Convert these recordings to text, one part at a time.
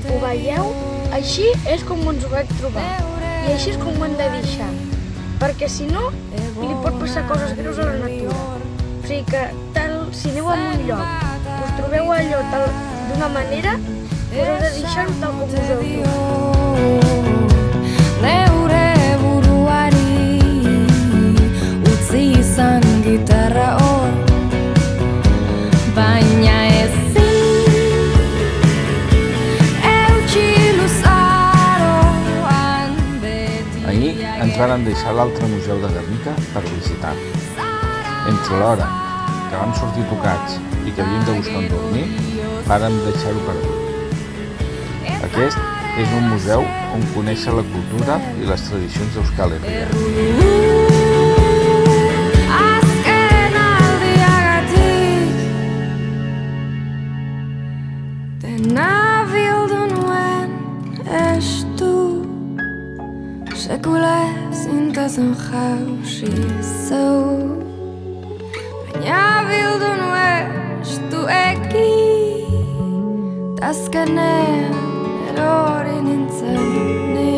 Ho veieu? Així és com ens ho vaig trobar. I així és com ho hem de deixar. Perquè si no, li pot passar coses greus a la natura. O sigui que, si aneu a un lloc, us trobeu allò d'una manera, us heu de deixar-ho tal com us heu trobat. Neure buruari utzi izan gitarra hor, baina ezin eutxi luzaroan beti. Ahir ens varen deixar l'altre museu de Guernica per visitar. Entre l'hora que vam sortir tocats i que havíem de buscar on dormir, vàrem deixar-ho perdut. Aquest és un museu on conèixer la cultura i les tradicions d'Euskal Herria. Azken aldiagatik dena bildu nuen estu, sekula ezintazun jausi zeu, baina bildu nuen estueki, azkenean erori nintzen ni.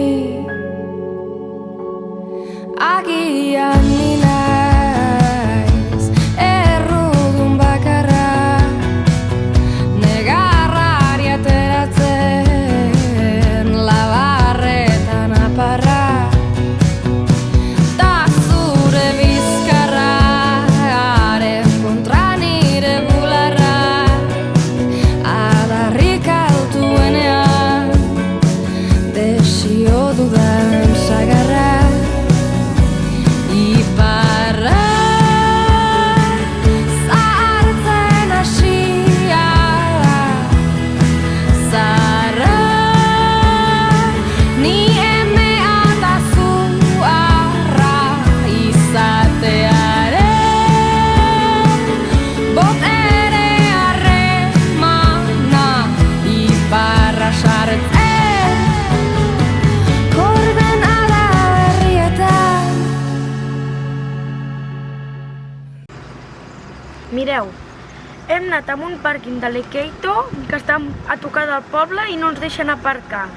Agian ni naiz errudun bakarra, negarrari ateratzen labarretan aparra, ta zure bizkarraren kontra nire bularra adarrik altuenean desio dudan sagarra. Iparra zahartzen hasia da, zaharra ni emea eta zuharra izatearen botere harremana. Iparra sartzen koordenada berrietan. Mireu, hem anat a un pàrquing de l'Ekeito, que està a tocar del poble i no ens deixen aparcar.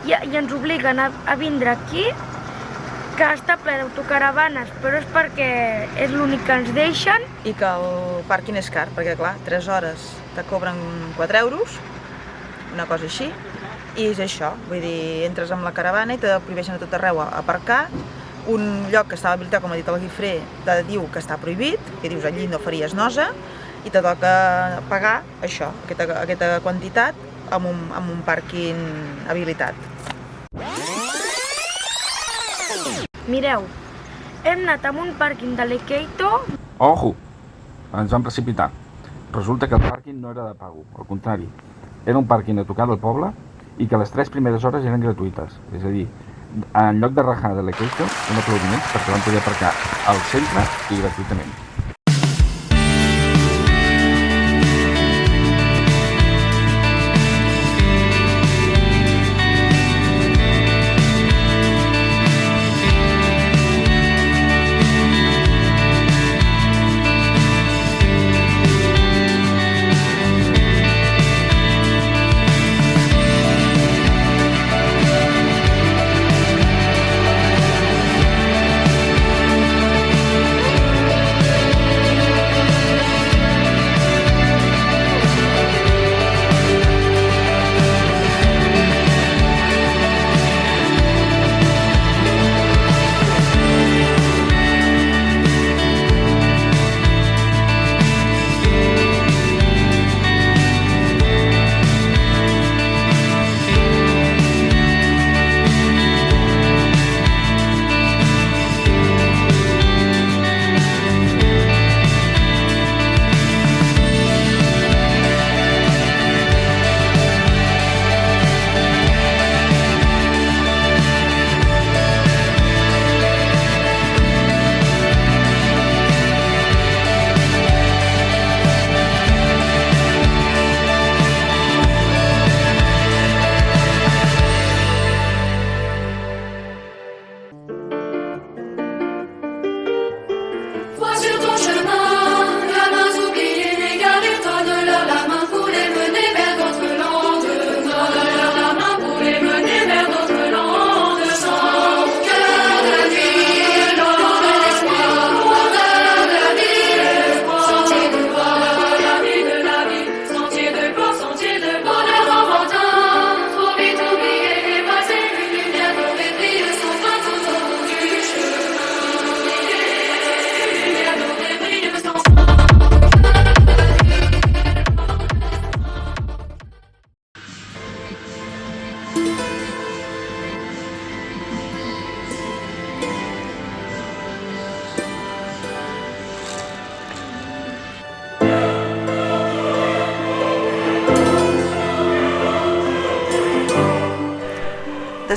I ens obliguen a vindre aquí, que està ple d'autocaravanes, però és perquè és l'únic que ens deixen. I que el pàrquing és car, perquè clar, 3 hores te cobren 4 euros, una cosa així, i és això, vull dir, entres amb la caravana i te prohibeixen a tot arreu a aparcar. Un lloc que estava habilitat, com ha dit el Guifré, te diu que està prohibit, que dius allí no faries nosa, i te toca pagar això, aquesta quantitat amb un pàrquing habilitat. Mireu, hem anat a un pàrquing de l'Ekeito. Ojo! Ens vam precipitar. Resulta que el pàrquing no era de pago, al contrari. Era un pàrquing a tocar del poble i que les 3 primeres hores eren gratuïtes. És a dir, en lloc de rajar de l'Ekeito, un aplaudiment perquè vam poder aparcar al centre i gratuïtament.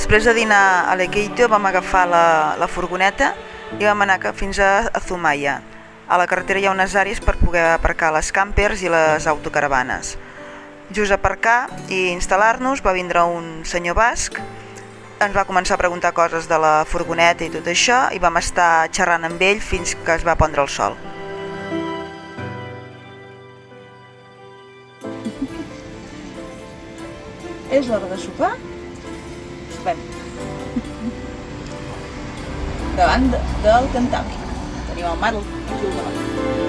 Després de dinar a l'Equeito vam agafar la furgoneta i vam anar fins a Zumaia. A la carretera hi ha unes àrees per poder aparcar les campers i les autocaravanes. Just aparcar i instal·lar-nos va vindre un senyor basc, ens va començar a preguntar coses de la furgoneta i tot això i vam estar xerrant amb ell fins que es va pondre el sol. És l'hora de sopar? Sopem. Davant del Cantàbric. Tenim el mar aquí al davant.